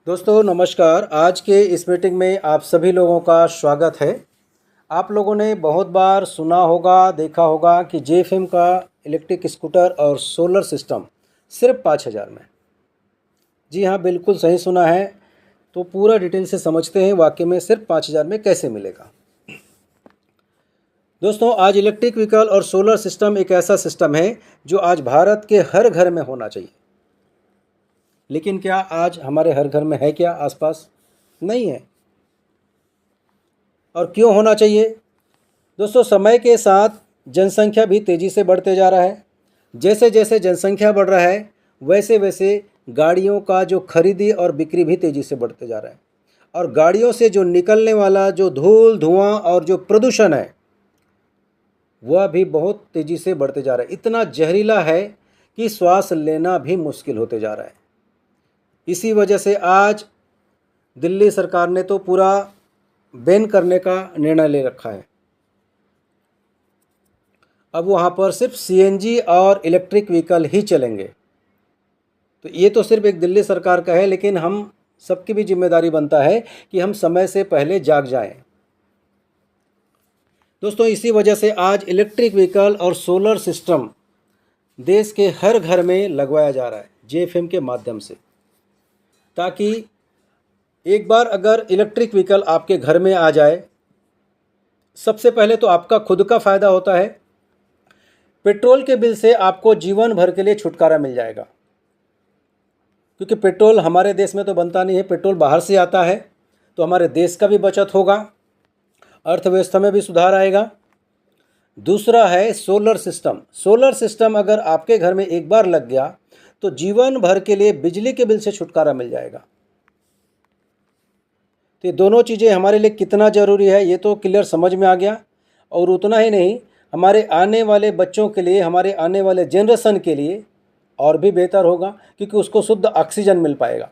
दोस्तों नमस्कार। आज के इस मीटिंग में आप सभी लोगों का स्वागत है। आप लोगों ने बहुत बार सुना होगा, देखा होगा कि जेएफएम का इलेक्ट्रिक स्कूटर और सोलर सिस्टम सिर्फ 5,000 में। जी हाँ, बिल्कुल सही सुना है। तो पूरा डिटेल से समझते हैं वाकई में सिर्फ 5,000 में कैसे मिलेगा। दोस्तों, आज इलेक्ट्रिक व्हीकल और सोलर सिस्टम एक ऐसा सिस्टम है जो आज भारत के हर घर में होना चाहिए। लेकिन क्या आज हमारे हर घर में है क्या आसपास? नहीं है। और क्यों होना चाहिए? दोस्तों, समय के साथ जनसंख्या भी तेज़ी से बढ़ते जा रहा है। जैसे जैसे जनसंख्या बढ़ रहा है वैसे वैसे गाड़ियों का जो खरीदी और बिक्री भी तेज़ी से बढ़ते जा रहा है। और गाड़ियों से जो निकलने वाला जो धूल धुआं और जो प्रदूषण है वह भी बहुत तेज़ी से बढ़ते जा रहा है। इतना जहरीला है कि श्वास लेना भी मुश्किल होते जा रहा है। इसी वजह से आज दिल्ली सरकार ने तो पूरा बैन करने का निर्णय ले रखा है। अब वहाँ पर सिर्फ सीएनजी और इलेक्ट्रिक व्हीकल ही चलेंगे। तो ये तो सिर्फ एक दिल्ली सरकार का है, लेकिन हम सबकी भी जिम्मेदारी बनता है कि हम समय से पहले जाग जाएं। दोस्तों, इसी वजह से आज इलेक्ट्रिक व्हीकल और सोलर सिस्टम देश के हर घर में लगवाया जा रहा है जेएफएम के माध्यम से, ताकि एक बार अगर इलेक्ट्रिक व्हीकल आपके घर में आ जाए, सबसे पहले तो आपका खुद का फ़ायदा होता है। पेट्रोल के बिल से आपको जीवन भर के लिए छुटकारा मिल जाएगा, क्योंकि पेट्रोल हमारे देश में तो बनता नहीं है, पेट्रोल बाहर से आता है। तो हमारे देश का भी बचत होगा, अर्थव्यवस्था में भी सुधार आएगा। दूसरा है सोलर सिस्टम। सोलर सिस्टम अगर आपके घर में एक बार लग गया तो जीवन भर के लिए बिजली के बिल से छुटकारा मिल जाएगा। तो ये दोनों चीज़ें हमारे लिए कितना ज़रूरी है ये तो क्लियर समझ में आ गया। और उतना ही नहीं, हमारे आने वाले बच्चों के लिए, हमारे आने वाले जनरेशन के लिए और भी बेहतर होगा, क्योंकि उसको शुद्ध ऑक्सीजन मिल पाएगा,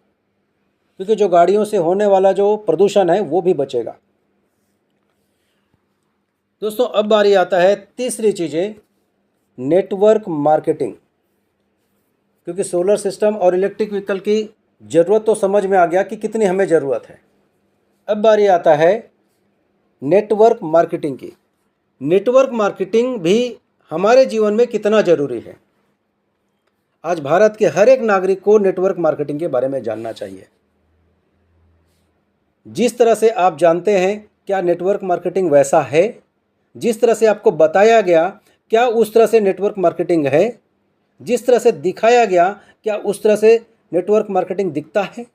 क्योंकि जो गाड़ियों से होने वाला जो प्रदूषण है वो भी बचेगा। दोस्तों, अब बारी आता है तीसरी चीज़ें, नेटवर्क मार्केटिंग। क्योंकि सोलर सिस्टम और इलेक्ट्रिक व्हीकल की ज़रूरत तो समझ में आ गया कि कितनी हमें ज़रूरत है। अब बारी आता है नेटवर्क मार्केटिंग की। नेटवर्क मार्केटिंग भी हमारे जीवन में कितना ज़रूरी है। आज भारत के हर एक नागरिक को नेटवर्क मार्केटिंग के बारे में जानना चाहिए। जिस तरह से आप जानते हैं, क्या नेटवर्क मार्केटिंग वैसा है जिस तरह से आपको बताया गया? क्या उस तरह से नेटवर्क मार्केटिंग है? जिस तरह से दिखाया गया, क्या उस तरह से नेटवर्क मार्केटिंग दिखता है?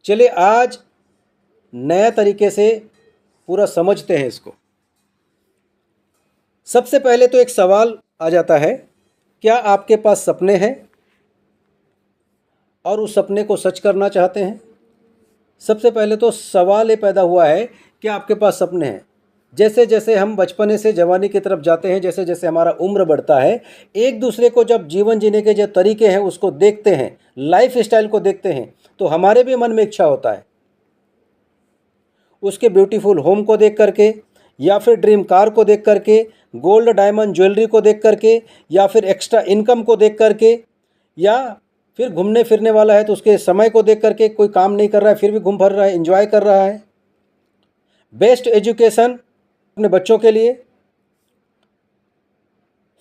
चलिए आज नया तरीके से पूरा समझते हैं इसको। सबसे पहले तो एक सवाल आ जाता है, क्या आपके पास सपने हैं और उस सपने को सच करना चाहते हैं? सबसे पहले तो सवाल ये पैदा हुआ है कि आपके पास सपने हैं। जैसे जैसे हम बचपने से जवानी की तरफ जाते हैं, जैसे जैसे हमारा उम्र बढ़ता है, एक दूसरे को जब जीवन जीने के जो तरीके हैं उसको देखते हैं, लाइफ स्टाइल को देखते हैं, तो हमारे भी मन में इच्छा होता है उसके ब्यूटीफुल होम को देख करके, या फिर ड्रीम कार को देख करके, गोल्ड डायमंड ज्वेलरी को देख करके, या फिर एक्स्ट्रा इनकम को देख करके, या फिर घूमने फिरने वाला है तो उसके समय को देख करके, कोई काम नहीं कर रहा है फिर भी घूम फिर रहा है, एंजॉय कर रहा है। बेस्ट एजुकेशन अपने बच्चों के लिए,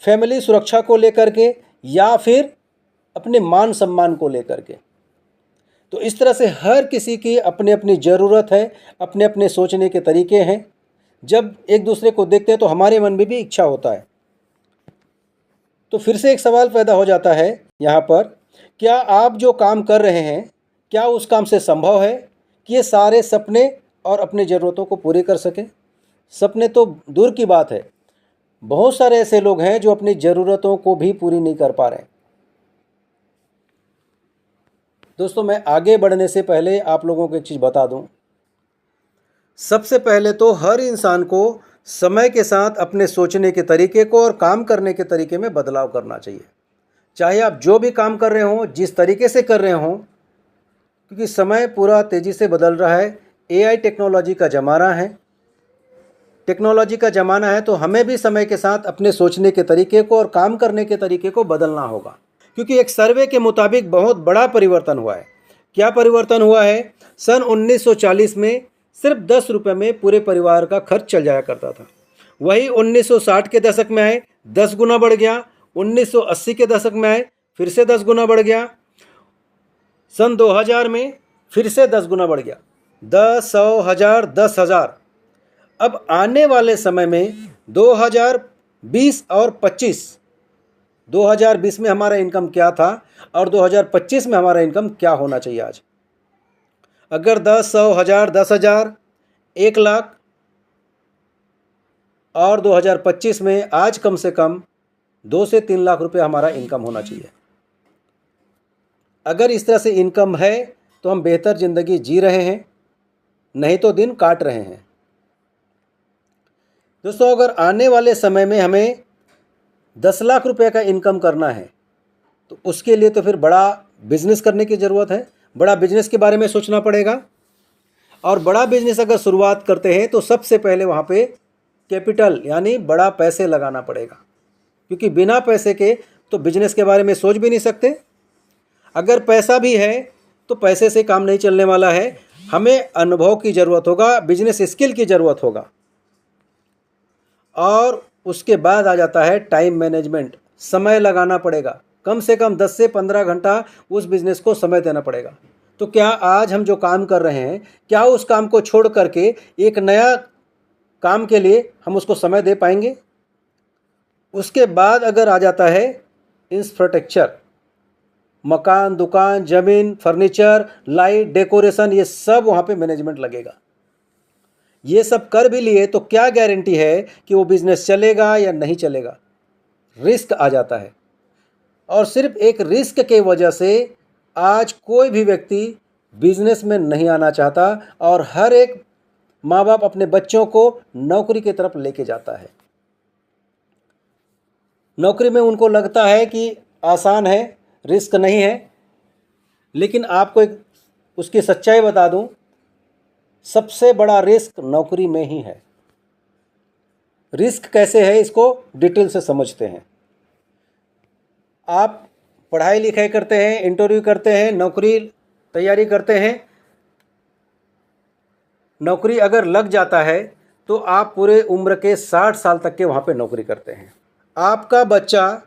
फैमिली सुरक्षा को लेकर के, या फिर अपने मान सम्मान को लेकर के। तो इस तरह से हर किसी की अपनी अपनी ज़रूरत है, अपने अपने सोचने के तरीके हैं। जब एक दूसरे को देखते हैं तो हमारे मन में भी इच्छा होता है। तो फिर से एक सवाल पैदा हो जाता है यहाँ पर, क्या आप जो काम कर रहे हैं, क्या उस काम से संभव है कि ये सारे सपने और अपनी ज़रूरतों को पूरी कर सकें? सपने तो दूर की बात है, बहुत सारे ऐसे लोग हैं जो अपनी ज़रूरतों को भी पूरी नहीं कर पा रहे। दोस्तों, मैं आगे बढ़ने से पहले आप लोगों को एक चीज़ बता दूं। सबसे पहले तो हर इंसान को समय के साथ अपने सोचने के तरीके को और काम करने के तरीके में बदलाव करना चाहिए। चाहे आप जो भी काम कर रहे हों, जिस तरीके से कर रहे हों, क्योंकि समय पूरा तेज़ी से बदल रहा है। एआई टेक्नोलॉजी का ज़माना है। टेक्नोलॉजी का ज़माना है तो हमें भी समय के साथ अपने सोचने के तरीके को और काम करने के तरीके को बदलना होगा। क्योंकि एक सर्वे के मुताबिक बहुत बड़ा परिवर्तन हुआ है। क्या परिवर्तन हुआ है? सन 1940 में सिर्फ 10 रुपये में पूरे परिवार का खर्च चल जाया करता था। वही 1960 के दशक में आए 10 गुना बढ़ गया। 1980 के दशक में आए फिर से 10 गुना बढ़ गया। सन 2000 में फिर से 10 गुना बढ़ गया। 10, 100, 1000, 10,000। अब आने वाले समय में 2020 और 25, 2020 में हमारा इनकम क्या था और 2025 में हमारा इनकम क्या होना चाहिए आज? अगर 10, 100, 1000, 10,000, 1 लाख और 2025 में आज कम से कम 2 से 3 लाख रुपए हमारा इनकम होना चाहिए। अगर इस तरह से इनकम है तो हम बेहतर ज़िंदगी जी रहे हैं, नहीं तो दिन काट रहे हैं। दोस्तों, अगर आने वाले समय में हमें 10 लाख रुपए का इनकम करना है तो उसके लिए तो फिर बड़ा बिजनेस करने की ज़रूरत है। बड़ा बिजनेस के बारे में सोचना पड़ेगा। और बड़ा बिजनेस अगर शुरुआत करते हैं तो सबसे पहले वहाँ पे कैपिटल यानी बड़ा पैसे लगाना पड़ेगा, क्योंकि बिना पैसे के तो बिजनेस के बारे में सोच भी नहीं सकते। अगर पैसा भी है तो पैसे से काम नहीं चलने वाला है। हमें अनुभव की ज़रूरत होगा, बिजनेस स्किल की ज़रूरत होगा। और उसके बाद आ जाता है टाइम मैनेजमेंट। समय लगाना पड़ेगा, कम से कम 10 से 15 घंटा उस बिज़नेस को समय देना पड़ेगा। तो क्या आज हम जो काम कर रहे हैं, क्या उस काम को छोड़ करके एक नया काम के लिए हम उसको समय दे पाएंगे? उसके बाद अगर आ जाता है इंफ्रास्ट्रक्चर, मकान, दुकान, ज़मीन, फर्नीचर, लाइट, डेकोरेशन, ये सब वहाँ पे मैनेजमेंट लगेगा। ये सब कर भी लिए तो क्या गारंटी है कि वो बिज़नेस चलेगा या नहीं चलेगा? रिस्क आ जाता है। और सिर्फ एक रिस्क के वजह से आज कोई भी व्यक्ति बिजनेस में नहीं आना चाहता और हर एक माँ बाप अपने बच्चों को नौकरी की तरफ लेके जाता है। नौकरी में उनको लगता है कि आसान है, रिस्क नहीं है। लेकिन आपको एक उसकी सच्चाई बता दूं, सबसे बड़ा रिस्क नौकरी में ही है। रिस्क कैसे है इसको डिटेल से समझते हैं। आप पढ़ाई लिखाई करते हैं, इंटरव्यू करते हैं, नौकरी तैयारी करते हैं। नौकरी अगर लग जाता है तो आप पूरे उम्र के 60 साल तक के वहाँ पे नौकरी करते हैं। आपका बच्चा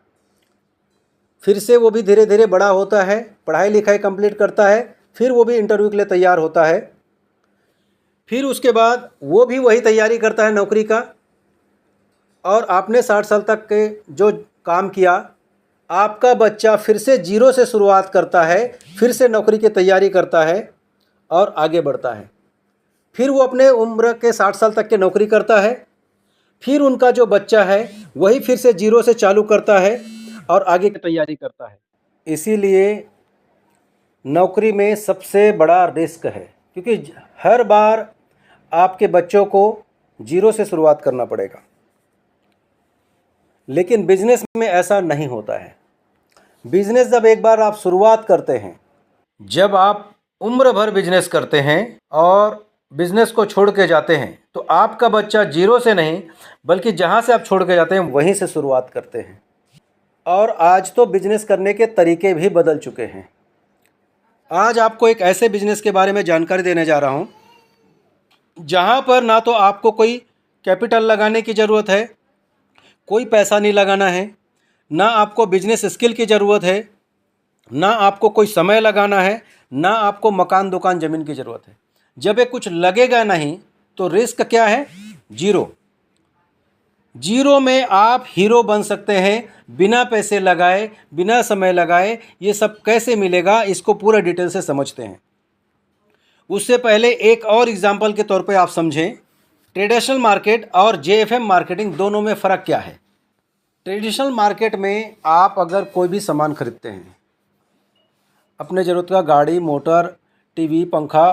फिर से वो भी धीरे धीरे बड़ा होता है, पढ़ाई लिखाई कंप्लीट करता है, फिर वो भी इंटरव्यू के लिए तैयार होता है। फिर उसके बाद वो भी वही तैयारी करता है नौकरी का। और आपने 60 साल तक के जो काम किया, आपका बच्चा फिर से जीरो से शुरुआत करता है, फिर से नौकरी की तैयारी करता है और आगे बढ़ता है। फिर वो अपने उम्र के 60 साल तक के नौकरी करता है। फिर उनका जो बच्चा है वही फिर से जीरो से चालू करता है और आगे की तैयारी करता है। इसीलिए नौकरी में सबसे बड़ा रिस्क है, क्योंकि हर बार आपके बच्चों को जीरो से शुरुआत करना पड़ेगा। लेकिन बिजनेस में ऐसा नहीं होता है। बिजनेस जब एक बार आप शुरुआत करते हैं, जब आप उम्र भर बिजनेस करते हैं और बिजनेस को छोड़ के जाते हैं, तो आपका बच्चा जीरो से नहीं बल्कि जहाँ से आप छोड़ के जाते हैं वहीं से शुरुआत करते हैं। और आज तो बिजनेस करने के तरीके भी बदल चुके हैं। आज आपको एक ऐसे बिजनेस के बारे में जानकारी देने जा रहा हूँ जहाँ पर ना तो आपको कोई कैपिटल लगाने की ज़रूरत है, कोई पैसा नहीं लगाना है, ना आपको बिजनेस स्किल की ज़रूरत है, ना आपको कोई समय लगाना है, ना आपको मकान, दुकान, ज़मीन की ज़रूरत है। जब ये कुछ लगेगा नहीं तो रिस्क क्या है? जीरो। जीरो में आप हीरो बन सकते हैं बिना पैसे लगाए, बिना समय लगाए। ये सब कैसे मिलेगा, इसको पूरा डिटेल से समझते हैं। उससे पहले एक और एग्जाम्पल के तौर पे आप समझें, ट्रेडिशनल मार्केट और जेएफएम मार्केटिंग दोनों में फ़र्क क्या है। ट्रेडिशनल मार्केट में आप अगर कोई भी सामान खरीदते हैं, अपने ज़रूरत का गाड़ी, मोटर, टीवी, पंखा,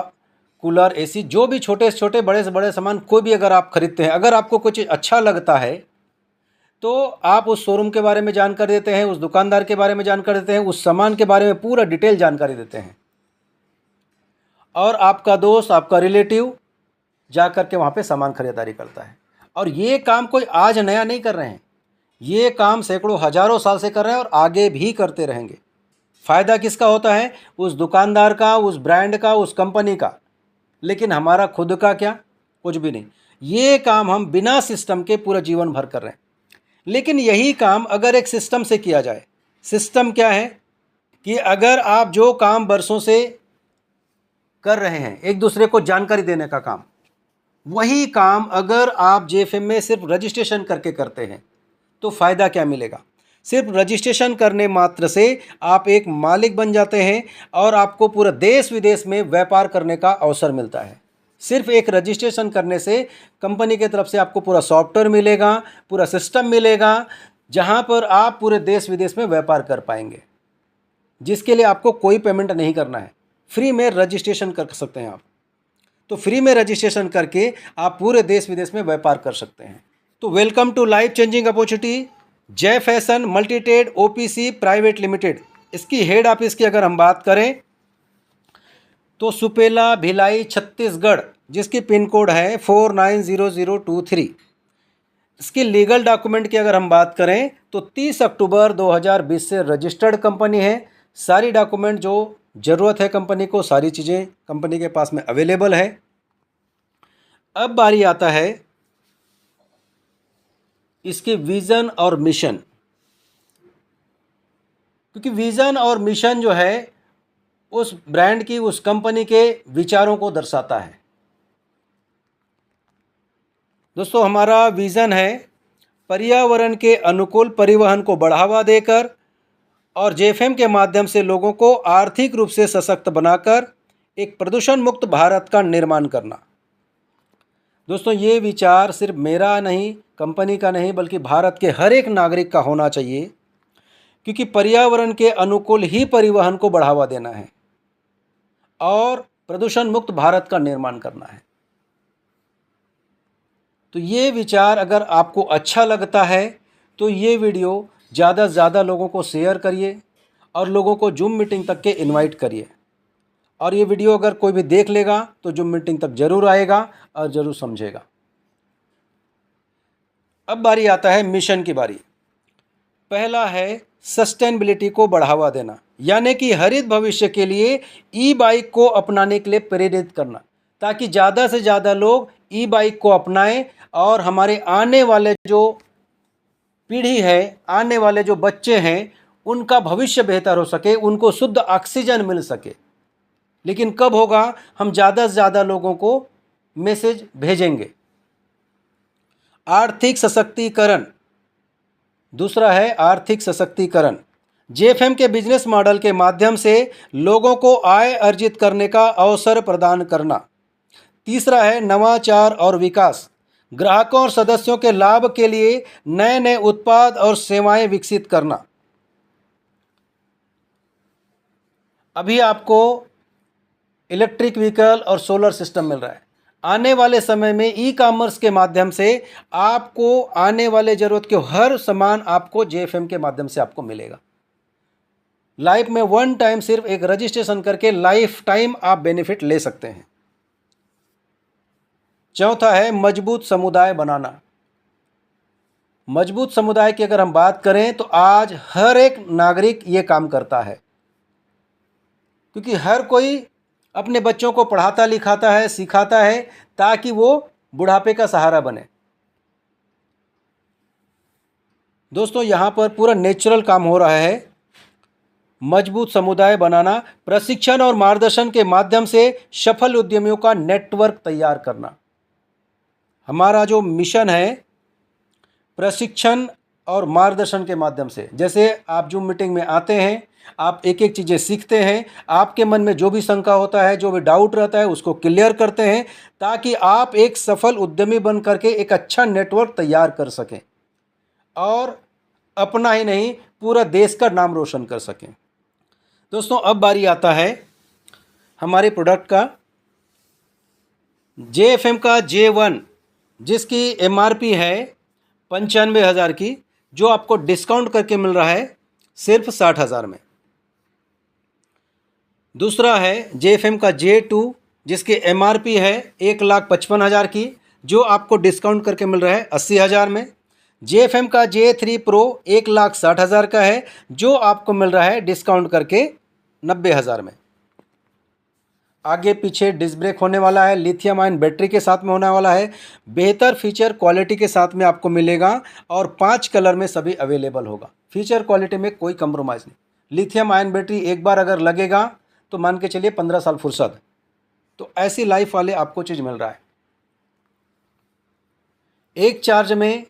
कूलर, एसी, जो भी छोटे से छोटे, बड़े से बड़े सामान कोई भी अगर आप खरीदते हैं, अगर आपको कुछ अच्छा लगता है तो आप उस शोरूम के बारे में जानकारी देते हैं, उस दुकानदार के बारे में जानकारी देते हैं, उस सामान के बारे में पूरा डिटेल जानकारी देते हैं। और आपका दोस्त, आपका रिलेटिव जा कर के वहाँ पे सामान खरीदारी करता है। और ये काम कोई आज नया नहीं कर रहे हैं, ये काम सैकड़ों हजारों साल से कर रहे हैं और आगे भी करते रहेंगे। फ़ायदा किसका होता है? उस दुकानदार का, उस ब्रांड का, उस कंपनी का। लेकिन हमारा खुद का क्या? कुछ भी नहीं। ये काम हम बिना सिस्टम के पूरा जीवन भर कर रहे हैं। लेकिन यही काम अगर एक सिस्टम से किया जाए, सिस्टम क्या है कि अगर आप जो काम बरसों से कर रहे हैं, एक दूसरे को जानकारी देने का काम, वही काम अगर आप जेएफएम में सिर्फ रजिस्ट्रेशन करके करते हैं तो फ़ायदा क्या मिलेगा? सिर्फ रजिस्ट्रेशन करने मात्र से आप एक मालिक बन जाते हैं और आपको पूरा देश विदेश में व्यापार करने का अवसर मिलता है। सिर्फ एक रजिस्ट्रेशन करने से कंपनी की तरफ से आपको पूरा सॉफ्टवेयर मिलेगा, पूरा सिस्टम मिलेगा, जहां पर आप पूरे देश विदेश में व्यापार कर पाएंगे, जिसके लिए आपको कोई पेमेंट नहीं करना है। फ्री में रजिस्ट्रेशन कर सकते हैं आप। तो फ्री में रजिस्ट्रेशन करके आप पूरे देश विदेश में व्यापार कर सकते हैं। तो welcome to life changing opportunity Jai fashion multitrade OPC private limited. इसकी हेड ऑफिस की अगर हम बात करें तो सुपेला भिलाई छत्तीसगढ़, जिसकी पिन कोड है 490023। इसकी लीगल डॉक्यूमेंट की अगर हम बात करें तो 30 अक्टूबर 2020 से रजिस्टर्ड कंपनी है। सारी डॉक्यूमेंट जो ज़रूरत है कंपनी को, सारी चीज़ें कंपनी के पास में अवेलेबल है। अब बारी आता है इसके विज़न और मिशन, क्योंकि विज़न और मिशन जो है उस ब्रांड की, उस कंपनी के विचारों को दर्शाता है। दोस्तों, हमारा विज़न है पर्यावरण के अनुकूल परिवहन को बढ़ावा देकर और जेएफएम के माध्यम से लोगों को आर्थिक रूप से सशक्त बनाकर एक प्रदूषण मुक्त भारत का निर्माण करना। दोस्तों, ये विचार सिर्फ मेरा नहीं, कंपनी का नहीं, बल्कि भारत के हर एक नागरिक का होना चाहिए, क्योंकि पर्यावरण के अनुकूल ही परिवहन को बढ़ावा देना है और प्रदूषण मुक्त भारत का निर्माण करना है। तो ये विचार अगर आपको अच्छा लगता है तो ये वीडियो ज़्यादा से ज़्यादा लोगों को शेयर करिए और लोगों को जूम मीटिंग तक के इनवाइट करिए। और ये वीडियो अगर कोई भी देख लेगा तो जूम मीटिंग तक ज़रूर आएगा और ज़रूर समझेगा। अब बारी आता है मिशन की बारी। पहला है सस्टेनेबिलिटी को बढ़ावा देना, यानी कि हरित भविष्य के लिए ई बाइक को अपनाने के लिए प्रेरित करना, ताकि ज़्यादा से ज़्यादा लोग ई बाइक को अपनाएं और हमारे आने वाले जो पीढ़ी है, आने वाले जो बच्चे हैं, उनका भविष्य बेहतर हो सके, उनको शुद्ध ऑक्सीजन मिल सके। लेकिन कब होगा? हम ज़्यादा से ज़्यादा लोगों को मैसेज भेजेंगे। आर्थिक सशक्तिकरण, दूसरा है आर्थिक सशक्तिकरण। जेएफएम के बिजनेस मॉडल के माध्यम से लोगों को आय अर्जित करने का अवसर प्रदान करना। तीसरा है नवाचार और विकास, ग्राहकों और सदस्यों के लाभ के लिए नए नए उत्पाद और सेवाएं विकसित करना। अभी आपको इलेक्ट्रिक व्हीकल और सोलर सिस्टम मिल रहा है। आने वाले समय में ई कॉमर्स के माध्यम से आपको आने वाले ज़रूरत के हर सामान आपको जेएफएम के माध्यम से आपको मिलेगा। लाइफ में वन टाइम सिर्फ एक रजिस्ट्रेशन करके लाइफ टाइम आप बेनिफिट ले सकते हैं। चौथा है मजबूत समुदाय बनाना। मजबूत समुदाय की अगर हम बात करें तो आज हर एक नागरिक ये काम करता है, क्योंकि हर कोई अपने बच्चों को पढ़ाता लिखाता है, सिखाता है, ताकि वो बुढ़ापे का सहारा बने। दोस्तों, यहाँ पर पूरा नेचुरल काम हो रहा है। मजबूत समुदाय बनाना, प्रशिक्षण और मार्गदर्शन के माध्यम से सफल उद्यमियों का नेटवर्क तैयार करना। हमारा जो मिशन है प्रशिक्षण और मार्गदर्शन के माध्यम से, जैसे आप जूम मीटिंग में आते हैं, आप एक एक चीज़ें सीखते हैं, आपके मन में जो भी शंका होता है, जो भी डाउट रहता है, उसको क्लियर करते हैं, ताकि आप एक सफल उद्यमी बन करके एक अच्छा नेटवर्क तैयार कर सकें और अपना ही नहीं पूरा देश का नाम रोशन कर सकें। दोस्तों, अब बारी आता है हमारे प्रोडक्ट का, जेएफएम का J1, जिसकी एमआरपी है 95,000 की, जो आपको डिस्काउंट करके मिल रहा है सिर्फ 60,000 में। दूसरा है जेएफएम का J2, जिसकी एमआरपी है 1,55,000 की, जो आपको डिस्काउंट करके मिल रहा है 80,000 में। JFM का J3 Pro 1,60,000 का है, जो आपको मिल रहा है डिस्काउंट करके 90,000 में। आगे पीछे डिस्क ब्रेक होने वाला है, लिथियम आयन बैटरी के साथ में होने वाला है, बेहतर फीचर क्वालिटी के साथ में आपको मिलेगा और 5 कलर में सभी अवेलेबल होगा। फीचर क्वालिटी में कोई कंप्रोमाइज़ नहीं। लिथियम आयन बैटरी एक बार अगर लगेगा तो मान के चलिए 15 साल फुर्सत। तो ऐसी लाइफ वाले आपको चीज़ मिल रहा है। एक चार्ज में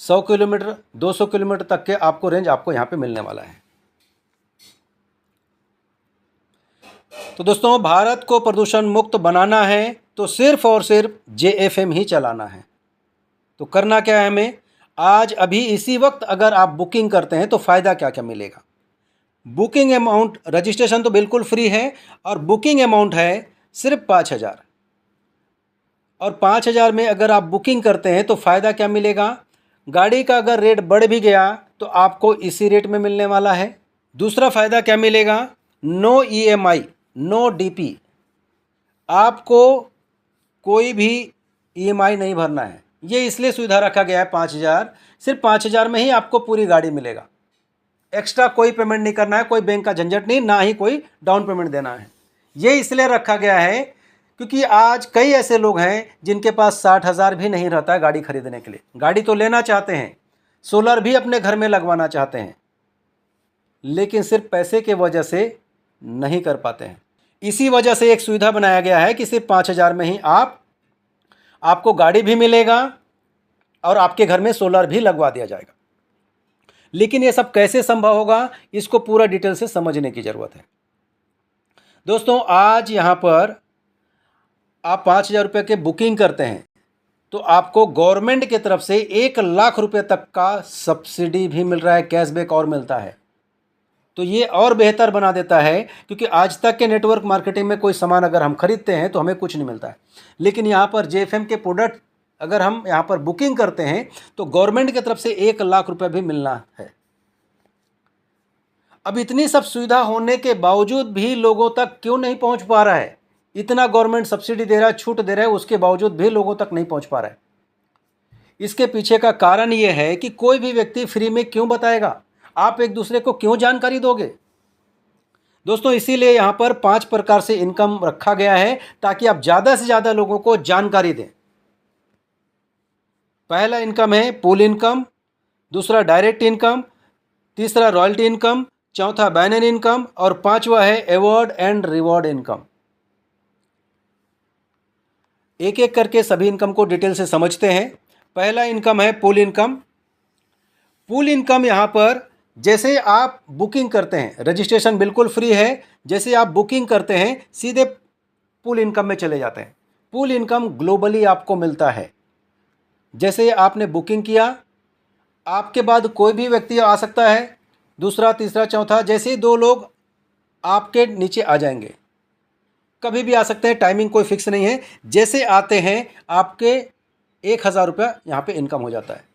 100 किलोमीटर 200 किलोमीटर तक के आपको रेंज आपको यहाँ पे मिलने वाला है। तो दोस्तों, भारत को प्रदूषण मुक्त बनाना है तो सिर्फ और सिर्फ JFM ही चलाना है। तो करना क्या है हमें, आज अभी इसी वक्त अगर आप बुकिंग करते हैं तो फ़ायदा क्या क्या मिलेगा। बुकिंग अमाउंट, रजिस्ट्रेशन तो बिल्कुल फ्री है और बुकिंग अमाउंट है सिर्फ 5,000। और 5,000 में अगर आप बुकिंग करते हैं तो फ़ायदा क्या मिलेगा, गाड़ी का अगर रेट बढ़ भी गया तो आपको इसी रेट में मिलने वाला है। दूसरा फ़ायदा क्या मिलेगा, नो EMI, नो DP, आपको कोई भी EMI नहीं भरना है। ये इसलिए सुविधा रखा गया है 5,000, सिर्फ 5,000 में ही आपको पूरी गाड़ी मिलेगा। एक्स्ट्रा कोई पेमेंट नहीं करना है, कोई बैंक का झंझट नहीं, ना ही कोई डाउन पेमेंट देना है। ये इसलिए रखा गया है क्योंकि आज कई ऐसे लोग हैं जिनके पास 60,000 भी नहीं रहता है गाड़ी खरीदने के लिए। गाड़ी तो लेना चाहते हैं, सोलर भी अपने घर में लगवाना चाहते हैं, लेकिन सिर्फ पैसे के वजह से नहीं कर पाते हैं। इसी वजह से एक सुविधा बनाया गया है कि सिर्फ 5,000 में ही आपको गाड़ी भी मिलेगा और आपके घर में सोलर भी लगवा दिया जाएगा। लेकिन ये सब कैसे संभव होगा, इसको पूरा डिटेल से समझने की ज़रूरत है। दोस्तों, आज यहाँ पर आप 5,000 रुपये के बुकिंग करते हैं तो आपको गवर्नमेंट की तरफ से 1,00,000 रुपये तक का सब्सिडी भी मिल रहा है, कैशबैक और मिलता है। तो ये और बेहतर बना देता है, क्योंकि आज तक के नेटवर्क मार्केटिंग में कोई सामान अगर हम खरीदते हैं तो हमें कुछ नहीं मिलता है, लेकिन यहाँ पर JFM के प्रोडक्ट अगर हम यहाँ पर बुकिंग करते हैं तो गवर्नमेंट की तरफ से 1,00,000 रुपये भी मिलना है। अब इतनी सब सुविधा होने के बावजूद भी लोगों तक क्यों नहीं पहुँच पा रहा है। इतना गवर्नमेंट सब्सिडी दे रहा है, छूट दे रहा है, उसके बावजूद भी लोगों तक नहीं पहुँच पा रहा है। इसके पीछे का कारण ये है कि कोई भी व्यक्ति फ्री में क्यों बताएगा, आप एक दूसरे को क्यों जानकारी दोगे। दोस्तों, इसीलिए यहाँ पर 5 प्रकार से इनकम रखा गया है ताकि आप ज़्यादा से ज़्यादा लोगों को जानकारी दें। पहला इनकम है पूल इनकम, दूसरा डायरेक्ट इनकम, तीसरा रॉयल्टी इनकम, चौथा बैनर इनकम और पांचवा है अवार्ड एंड रिवॉर्ड इनकम। एक एक करके सभी इनकम को डिटेल से समझते हैं। पहला इनकम है पूल इनकम। पूल इनकम यहाँ पर जैसे आप बुकिंग करते हैं, रजिस्ट्रेशन बिल्कुल फ्री है, जैसे आप बुकिंग करते हैं सीधे पूल इनकम में चले जाते हैं। पूल इनकम ग्लोबली आपको मिलता है। जैसे आपने बुकिंग किया, आपके बाद कोई भी व्यक्ति आ सकता है, दूसरा तीसरा चौथा, जैसे ही 2 लोग आपके नीचे आ जाएंगे, कभी भी आ सकते हैं, टाइमिंग कोई फिक्स नहीं है। जैसे आते हैं आपके 1,000 रुपये यहाँ पे इनकम हो जाता है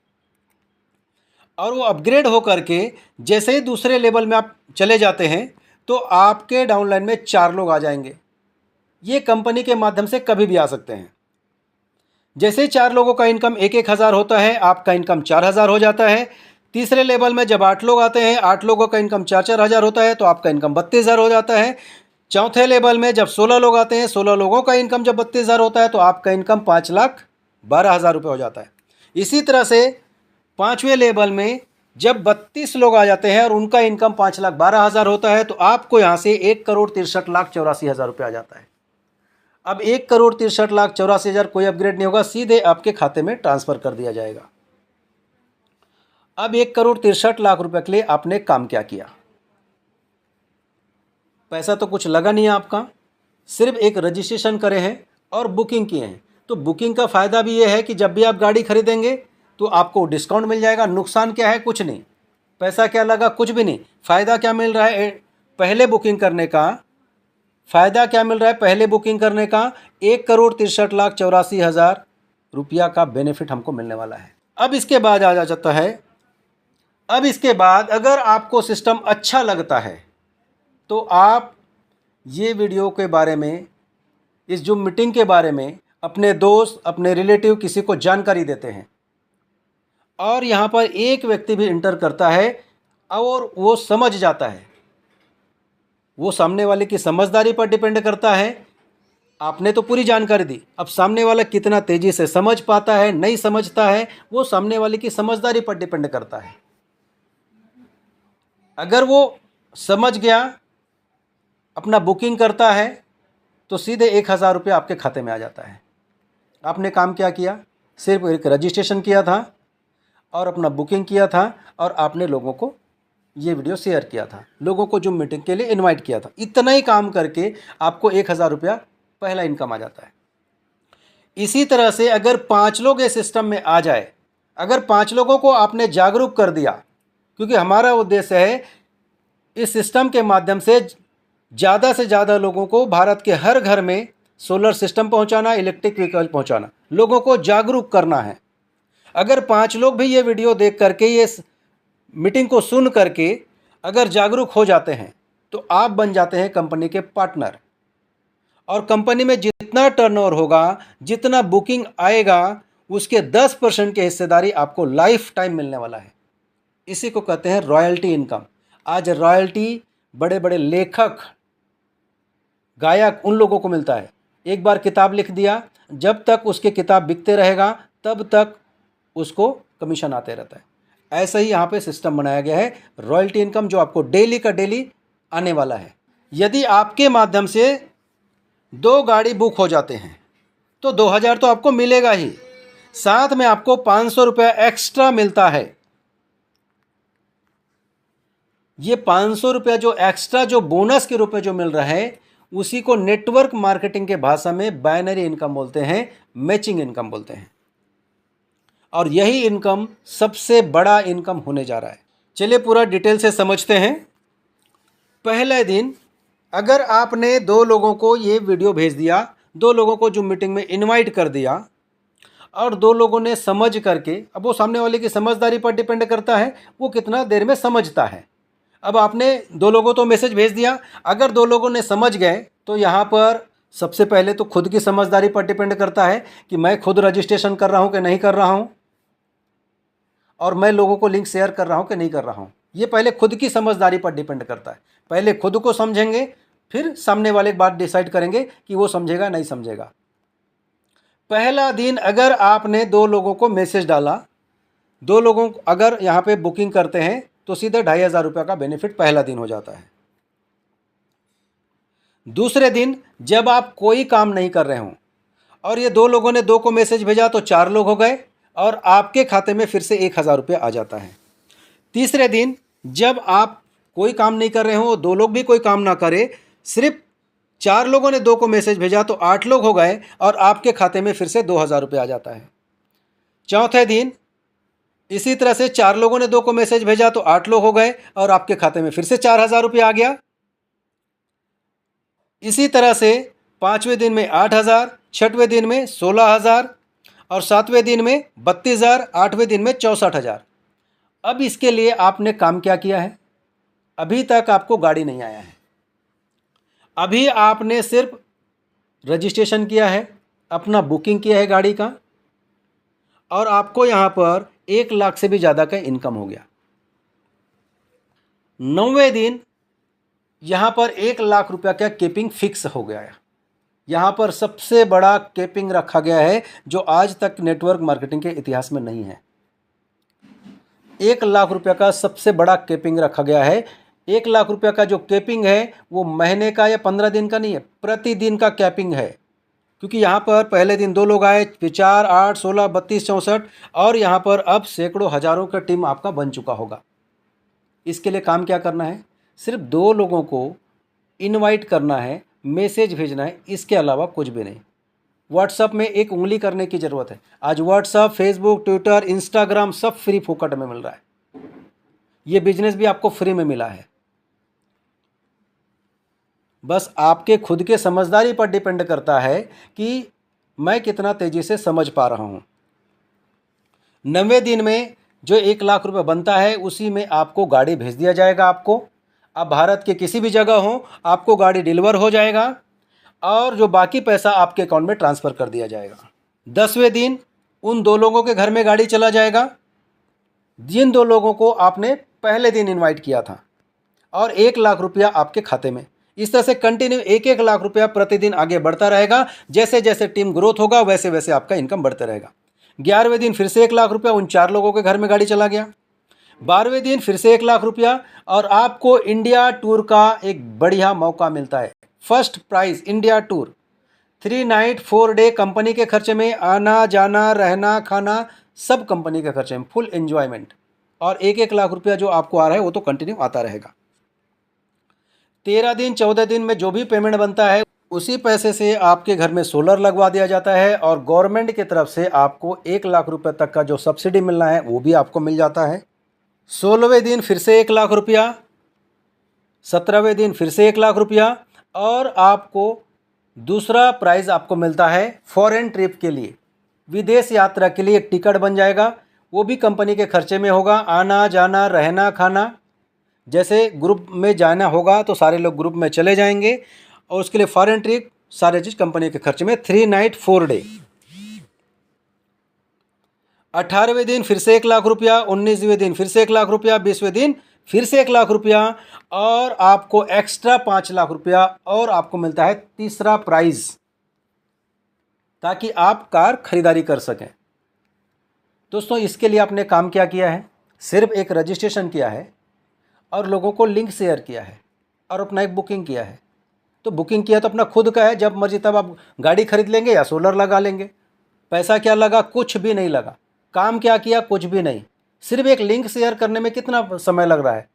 और वो अपग्रेड हो करके जैसे ही दूसरे लेवल में आप चले जाते हैं तो आपके डाउनलाइन में 4 लोग आ जाएंगे। ये कंपनी के माध्यम से कभी भी आ सकते हैं। जैसे 4 लोगों का इनकम 1,000 होता है, आपका इनकम 4,000 हो जाता है। तीसरे लेवल में जब 8 लोग आते हैं, 8 लोगों का इनकम 4,000 होता है, तो आपका इनकम 32,000 हो जाता है। चौथे लेवल में जब 16 लोग आते हैं, 16 लोगों का इनकम जब 32,000 होता है, तो आपका इनकम 5,12,000 रुपये हो जाता है। इसी तरह से 5वें लेवल में जब 32 लोग आ जाते हैं और उनका इनकम 5,12,000 होता है, तो आपको यहाँ से 1,63,84,000 रुपये आ जाता है। अब 1,63,84,000 कोई अपग्रेड नहीं होगा, सीधे आपके खाते में ट्रांसफ़र कर दिया जाएगा। अब 1,63,00,000 रुपये के लिए आपने काम क्या किया, पैसा तो कुछ लगा नहीं है आपका, सिर्फ एक रजिस्ट्रेशन करे हैं और बुकिंग किए हैं। तो बुकिंग का फ़ायदा भी ये है कि जब भी आप गाड़ी खरीदेंगे तो आपको डिस्काउंट मिल जाएगा। नुकसान क्या है, कुछ नहीं। पैसा क्या लगा, कुछ भी नहीं। फ़ायदा क्या मिल रहा है पहले बुकिंग करने का, फ़ायदा क्या मिल रहा है पहले बुकिंग करने का, 1,63,84,000 रुपया का बेनिफिट हमको मिलने वाला है। अब इसके बाद आ जाता है, अब इसके बाद अगर आपको सिस्टम अच्छा लगता है तो आप ये वीडियो के बारे में, इस जो मीटिंग के बारे में अपने दोस्त, अपने रिलेटिव, किसी को जानकारी देते हैं। और यहाँ पर एक व्यक्ति भी इंटर करता है और वो समझ जाता है, वो सामने वाले की समझदारी पर डिपेंड करता है। आपने तो पूरी जानकारी दी, अब सामने वाला कितना तेज़ी से समझ पाता है, नहीं समझता है, वो सामने वाले की समझदारी पर डिपेंड करता है। अगर वो समझ गया, अपना बुकिंग करता है, तो सीधे 1,000 रुपये आपके खाते में आ जाता है। आपने काम क्या किया? सिर्फ एक रजिस्ट्रेशन किया था और अपना बुकिंग किया था और आपने लोगों को ये वीडियो शेयर किया था, लोगों को जूम मीटिंग के लिए इनवाइट किया था। इतना ही काम करके आपको 1,000 रुपया पहला इनकम आ जाता है। इसी तरह से अगर 5 लोग इस सिस्टम में आ जाए, अगर 5 लोगों को आपने जागरूक कर दिया, क्योंकि हमारा उद्देश्य है इस सिस्टम के माध्यम से ज़्यादा से ज़्यादा लोगों को भारत के हर घर में सोलर सिस्टम पहुंचाना, इलेक्ट्रिक व्हीकल पहुंचाना, लोगों को जागरूक करना है। अगर 5 लोग भी ये वीडियो देख करके, ये मीटिंग को सुन करके अगर जागरूक हो जाते हैं, तो आप बन जाते हैं कंपनी के पार्टनर। और कंपनी में जितना टर्नओवर होगा, जितना बुकिंग आएगा, उसके 10% की हिस्सेदारी आपको लाइफ टाइम मिलने वाला है। इसी को कहते हैं रॉयल्टी इनकम। आज रॉयल्टी बड़े बड़े लेखक, गायक, उन लोगों को मिलता है। एक बार किताब लिख दिया, जब तक उसके किताब बिकते रहेगा तब तक उसको कमीशन आते रहता है। ऐसा ही यहाँ पे सिस्टम बनाया गया है रॉयल्टी इनकम, जो आपको डेली का डेली आने वाला है। यदि आपके माध्यम से 2 गाड़ी बुक हो जाते हैं तो 2,000 तो आपको मिलेगा ही, साथ में आपको 500 रुपया एक्स्ट्रा मिलता है। ये 500 रुपया जो एक्स्ट्रा, जो बोनस के रूप में जो मिल रहा है, उसी को नेटवर्क मार्केटिंग के भाषा में बाइनरी इनकम बोलते हैं, मैचिंग इनकम बोलते हैं। और यही इनकम सबसे बड़ा इनकम होने जा रहा है। चलिए पूरा डिटेल से समझते हैं। पहले दिन अगर आपने 2 लोगों को ये वीडियो भेज दिया, 2 लोगों को जो मीटिंग में इनवाइट कर दिया और 2 लोगों ने समझ करके, अब वो सामने वाले की समझदारी पर डिपेंड करता है वो कितना देर में समझता है। अब आपने 2 लोगों तो मैसेज भेज दिया, अगर 2 लोगों ने समझ गए तो यहाँ पर सबसे पहले तो खुद की समझदारी पर डिपेंड करता है कि मैं खुद रजिस्ट्रेशन कर रहा हूँ कि नहीं कर रहा हूँ, और मैं लोगों को लिंक शेयर कर रहा हूँ कि नहीं कर रहा हूँ। ये पहले खुद की समझदारी पर डिपेंड करता है। पहले खुद को समझेंगे, फिर सामने वाले की बात डिसाइड करेंगे कि वो समझेगा नहीं समझेगा। पहला दिन अगर आपने 2 लोगों को मैसेज डाला, 2 लोगों को अगर यहाँ पे बुकिंग करते हैं तो सीधे 2,500 रुपये का बेनिफिट पहला दिन हो जाता है। दूसरे दिन जब आप कोई काम नहीं कर रहे हों और ये 2 लोगों ने 2 को मैसेज भेजा तो 4 लोग हो गए और आपके खाते में फिर से 1,000 रुपये आ जाता है। तीसरे दिन जब आप कोई काम नहीं कर रहे हो, 2 लोग भी कोई काम ना करें, सिर्फ 4 लोगों ने 2 को मैसेज भेजा तो 8 लोग हो गए और आपके खाते में फिर से 2,000 रुपये आ जाता है। चौथे दिन इसी तरह से 4 लोगों ने 2 को मैसेज भेजा तो 8 लोग हो गए और आपके खाते में फिर से 4,000 रुपये आ गया। इसी तरह से 5वें दिन में 8,000, 6वें दिन में 16,000 और 7वें दिन में 32,000, 8वें दिन में 64,000। अब इसके लिए आपने काम क्या किया है? अभी तक आपको गाड़ी नहीं आया है, अभी आपने सिर्फ रजिस्ट्रेशन किया है, अपना बुकिंग किया है गाड़ी का, और आपको यहाँ पर 1 लाख से भी ज़्यादा का इनकम हो गया। 9वें दिन यहाँ पर 1 लाख रुपया का कैपिंग फिक्स हो गया है। यहाँ पर सबसे बड़ा कैपिंग रखा गया है जो आज तक नेटवर्क मार्केटिंग के इतिहास में नहीं है। 1 लाख रुपया का सबसे बड़ा कैपिंग रखा गया है। 1 लाख रुपया का जो कैपिंग है वो महीने का या 15 दिन का नहीं है, प्रतिदिन का कैपिंग है। क्योंकि यहाँ पर पहले दिन 2 लोग आए, फिर 4, 8, 16, 32, 64 और यहाँ पर अब सैकड़ों हज़ारों का टीम आपका बन चुका होगा। इसके लिए काम क्या करना है? सिर्फ 2 लोगों को इनवाइट करना है, मैसेज भेजना है, इसके अलावा कुछ भी नहीं। व्हाट्सअप में एक उंगली करने की ज़रूरत है। आज व्हाट्सअप, फेसबुक, ट्विटर, इंस्टाग्राम सब फ्री फोकट में मिल रहा है। ये बिजनेस भी आपको फ्री में मिला है। बस आपके खुद के समझदारी पर डिपेंड करता है कि मैं कितना तेज़ी से समझ पा रहा हूँ। 9वें दिन में जो 1 लाख रुपए बनता है उसी में आपको गाड़ी भेज दिया जाएगा। आपको आप भारत के किसी भी जगह हो, आपको गाड़ी डिलीवर हो जाएगा और जो बाकी पैसा आपके अकाउंट में ट्रांसफ़र कर दिया जाएगा। 10वें दिन उन 2 लोगों के घर में गाड़ी चला जाएगा जिन 2 लोगों को आपने पहले दिन इनवाइट किया था, और 1 लाख रुपया आपके खाते में। इस तरह से कंटिन्यू 1-1 लाख रुपया प्रतिदिन आगे बढ़ता रहेगा। जैसे जैसे टीम ग्रोथ होगा वैसे वैसे आपका इनकम बढ़ता रहेगा। 11वें दिन फिर से 1 लाख रुपया उन 4 लोगों के घर में गाड़ी चला गया। 12वें दिन फिर से 1 लाख रुपया, और आपको इंडिया टूर का एक बढ़िया मौका मिलता है। First prize India tour, 3 night 4 day company के खर्चे में, आना जाना रहना खाना सब कंपनी के खर्चे में, फुल एंजॉयमेंट। और 1-1 लाख रुपया जो आपको आ रहा है वो तो कंटिन्यू आता रहेगा। 13 दिन 14 दिन में जो भी पेमेंट बनता है उसी पैसे से आपके घर में सोलर लगवा दिया जाता है, और गवर्नमेंट की तरफ से आपको 1 लाख रुपए तक का जो सब्सिडी मिलना है वो भी आपको मिल जाता है। 16वें दिन फिर से 1 लाख रुपया, 17वें दिन फिर से 1 लाख रुपया, और आपको दूसरा प्राइज़ आपको मिलता है फॉरेन ट्रिप के लिए, विदेश यात्रा के लिए एक टिकट बन जाएगा। वो भी कंपनी के खर्चे में होगा, आना जाना रहना खाना। जैसे ग्रुप में जाना होगा तो सारे लोग ग्रुप में चले जाएंगे, और उसके लिए फॉरेन ट्रिप सारे चीज़ कंपनी के खर्चे में, 3 नाइट 4 डे। 18वें दिन फिर से 1 लाख रुपया, 19वें दिन फिर से 1 लाख रुपया, 20वें दिन फिर से 1 लाख रुपया, और आपको एक्स्ट्रा 5 लाख रुपया और आपको मिलता है तीसरा प्राइज़, ताकि आप कार खरीदारी कर सकें। दोस्तों, इसके लिए आपने काम क्या किया है? सिर्फ एक रजिस्ट्रेशन किया है और लोगों को लिंक शेयर किया है और अपना एक बुकिंग किया है। तो बुकिंग किया तो अपना खुद का है, जब मर्जी तब आप गाड़ी खरीद लेंगे या सोलर लगा लेंगे। पैसा क्या लगा? कुछ भी नहीं लगा। काम क्या किया? कुछ भी नहीं। सिर्फ एक लिंक शेयर करने में कितना समय लग रहा है?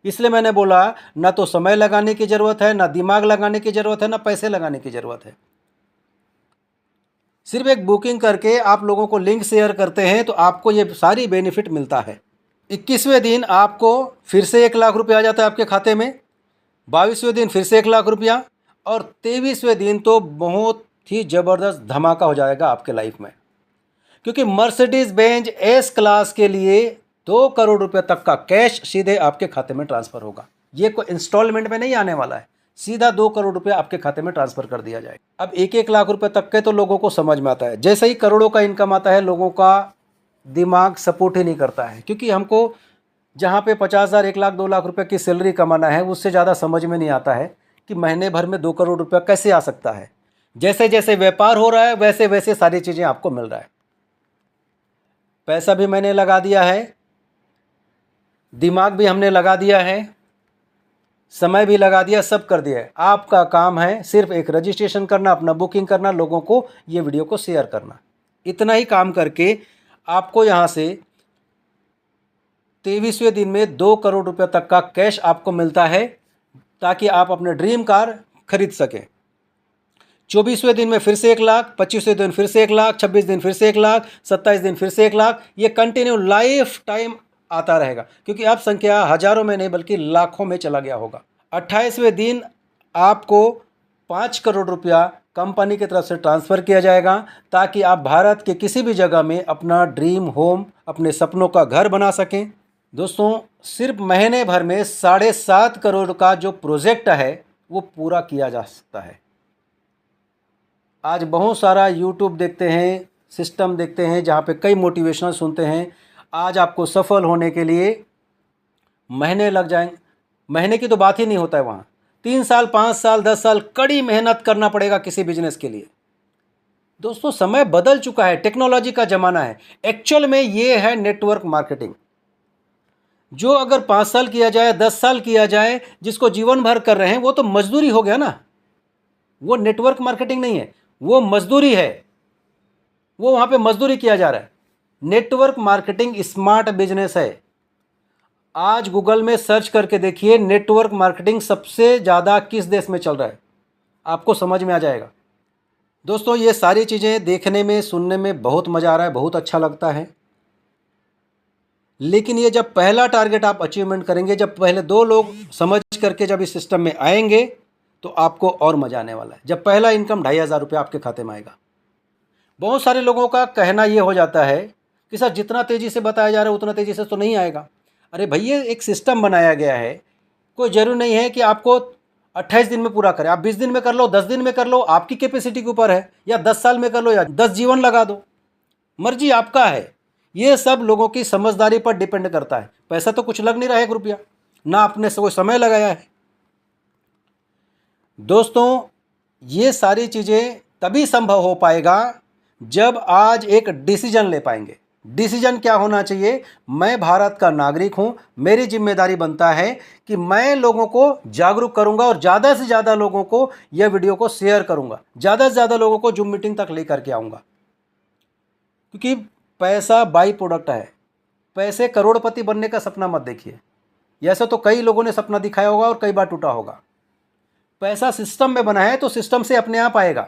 इसलिए मैंने बोला, ना तो समय लगाने की ज़रूरत है, ना दिमाग लगाने की ज़रूरत है, ना पैसे लगाने की ज़रूरत है। सिर्फ एक बुकिंग करके आप लोगों को लिंक शेयर करते हैं तो आपको ये सारी बेनिफिट मिलता है। 21वें दिन आपको फिर से 1 लाख रुपया आ जाता है आपके खाते में, 22वें दिन फिर से 1 लाख रुपया, और 23वें दिन तो बहुत ही ज़बरदस्त धमाका हो जाएगा आपके लाइफ में, क्योंकि मर्सिडीज़ बेंज एस क्लास के लिए 2 करोड़ रुपये तक का कैश सीधे आपके खाते में ट्रांसफ़र होगा। ये कोई इंस्टॉलमेंट में नहीं आने वाला है, सीधा 2 करोड़ रुपये आपके खाते में ट्रांसफ़र कर दिया जाएगा। अब 1-1 लाख रुपए तक के तो लोगों को समझ में आता है। जैसे ही करोड़ों का इनकम आता है, लोगों का दिमाग सपोर्ट ही नहीं करता है, क्योंकि हमको जहाँ पे 50,000 1 लाख 2 लाख रुपए की सैलरी कमाना है, उससे ज़्यादा समझ में नहीं आता है कि महीने भर में 2 करोड़ रुपया कैसे आ सकता है। जैसे जैसे व्यापार हो रहा है वैसे वैसे सारी चीज़ें आपको मिल रहा है। पैसा भी मैंने लगा दिया है, दिमाग भी हमने लगा दिया है, समय भी लगा दिया, सब कर दिया है। आपका काम है सिर्फ एक रजिस्ट्रेशन करना, अपना बुकिंग करना, लोगों को ये वीडियो को शेयर करना। इतना ही काम करके आपको यहाँ से 23वें दिन में 2 करोड़ रुपये तक का कैश आपको मिलता है, ताकि आप अपने ड्रीम कार खरीद सकें। 24वें दिन में फिर से 1 लाख, 25वें दिन फिर से 1 लाख, 26 दिन फिर से 1 लाख, 27 दिन फिर से 1 लाख। ये कंटिन्यू लाइफ टाइम आता रहेगा, क्योंकि अब संख्या हज़ारों में नहीं बल्कि लाखों में चला गया होगा। 28वें दिन आपको 5 करोड़ रुपया कंपनी की तरफ से ट्रांसफ़र किया जाएगा, ताकि आप भारत के किसी भी जगह में अपना ड्रीम होम, अपने सपनों का घर बना सकें। दोस्तों, सिर्फ महीने भर में 7.5 करोड़ का जो प्रोजेक्ट है वो पूरा किया जा सकता है। आज बहुत सारा यूट्यूब देखते हैं, सिस्टम देखते हैं, जहाँ पे कई मोटिवेशनल सुनते हैं। आज आपको सफल होने के लिए महीने लग जाएंगे, महीने की तो बात ही नहीं होता है। वहाँ 3 साल 5 साल 10 साल कड़ी मेहनत करना पड़ेगा किसी बिजनेस के लिए। दोस्तों, समय बदल चुका है, टेक्नोलॉजी का ज़माना है। एक्चुअल में ये है नेटवर्क मार्केटिंग, जो अगर 5 साल किया जाए, 10 साल किया जाए, जिसको जीवन भर कर रहे हैं, वो तो मजदूरी हो गया ना। वो नेटवर्क मार्केटिंग नहीं है, वो मजदूरी है। वो वहाँ पे मजदूरी किया जा रहा है। नेटवर्क मार्केटिंग स्मार्ट बिजनेस है। आज गूगल में सर्च करके देखिए, नेटवर्क मार्केटिंग सबसे ज़्यादा किस देश में चल रहा है, आपको समझ में आ जाएगा। दोस्तों, ये सारी चीज़ें देखने में, सुनने में बहुत मज़ा आ रहा है, बहुत अच्छा लगता है। लेकिन ये जब पहला टारगेट आप अचीवमेंट करेंगे, जब पहले 2 लोग समझ करके जब इस सिस्टम में आएंगे, तो आपको और मज़ा आने वाला है। जब पहला इनकम 2,500 रुपये आपके खाते में आएगा। बहुत सारे लोगों का कहना ये हो जाता है कि सर, जितना तेज़ी से बताया जा रहा है उतना तेज़ी से तो नहीं आएगा। अरे भैया, एक सिस्टम बनाया गया है, कोई ज़रूरी नहीं है कि आपको 28 दिन में पूरा करें। आप 20 दिन में कर लो, 10 दिन में कर लो, आपकी कैपेसिटी के ऊपर है, या 10 साल में कर लो, या 10 जीवन लगा दो, मर्जी आपका है। ये सब लोगों की समझदारी पर डिपेंड करता है। पैसा तो कुछ लग नहीं रहा है, 1 रुपया, ना आपने कोई समय लगाया है। दोस्तों, ये सारी चीज़ें तभी संभव हो पाएगा जब आज एक डिसीजन ले पाएंगे। डिसीजन क्या होना चाहिए? मैं भारत का नागरिक हूं, मेरी जिम्मेदारी बनता है कि मैं लोगों को जागरूक करूंगा और ज़्यादा से ज़्यादा लोगों को यह वीडियो को शेयर करूंगा, ज़्यादा से ज़्यादा लोगों को जूम मीटिंग तक लेकर के आऊँगा। क्योंकि पैसा बाई प्रोडक्ट है। पैसे करोड़पति बनने का सपना मत देखिए। ऐसा तो कई लोगों ने सपना दिखाया होगा और कई बार टूटा होगा। पैसा सिस्टम में बना है तो सिस्टम से अपने आप आएगा।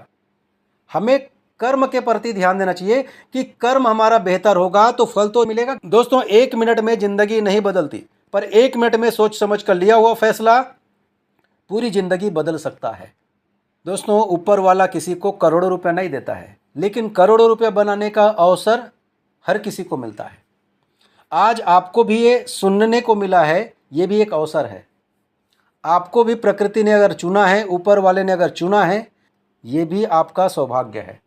हमें कर्म के प्रति ध्यान देना चाहिए कि कर्म हमारा बेहतर होगा तो फल तो मिलेगा। दोस्तों, 1 मिनट में ज़िंदगी नहीं बदलती, पर 1 मिनट में सोच समझ कर लिया हुआ फैसला पूरी ज़िंदगी बदल सकता है। दोस्तों, ऊपर वाला किसी को करोड़ों रुपए नहीं देता है, लेकिन करोड़ों रुपए बनाने का अवसर हर किसी को मिलता है। आज आपको भी ये सुनने को मिला है, ये भी एक अवसर है। आपको भी प्रकृति ने अगर चुना है, ऊपर वाले ने अगर चुना है, ये भी आपका सौभाग्य है।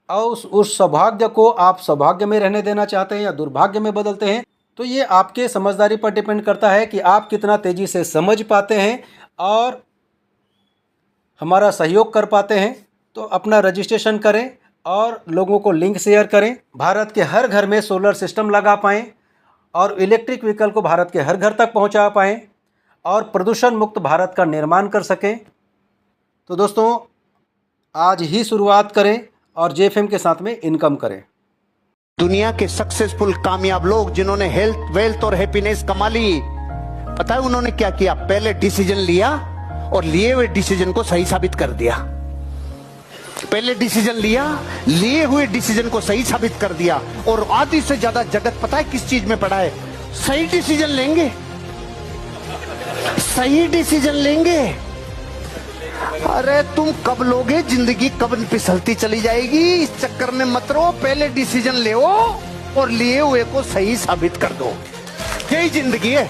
और उस सौभाग्य को आप सौभाग्य में रहने देना चाहते हैं या दुर्भाग्य में बदलते हैं, तो ये आपके समझदारी पर डिपेंड करता है कि आप कितना तेज़ी से समझ पाते हैं और हमारा सहयोग कर पाते हैं। तो अपना रजिस्ट्रेशन करें और लोगों को लिंक शेयर करें। भारत के हर घर में सोलर सिस्टम लगा पाएँ और इलेक्ट्रिक व्हीकल को भारत के हर घर तक पहुंचा पाएँ और प्रदूषण मुक्त भारत का निर्माण कर सकें। तो दोस्तों, आज ही शुरुआत करें और जेएफएम के साथ में इनकम करें। दुनिया के सक्सेसफुल कामयाब लोग जिन्होंने हेल्थ, वेल्थ और हैप्पीनेस कमा ली, पता है उन्होंने क्या किया? पहले डिसीजन लिया और लिए हुए डिसीजन को सही साबित कर दिया। पहले डिसीजन लिया, लिए हुए डिसीजन को सही साबित कर दिया। और आधी से ज्यादा जगत पता है किस चीज में पड़ा है? सही डिसीजन लेंगे, सही डिसीजन लेंगे। अरे तुम कब लोगे? जिंदगी कब फिसलती चली जाएगी। इस चक्कर में मत रहो, पहले डिसीजन ले और लिए हुए को सही साबित कर दो। यही जिंदगी है।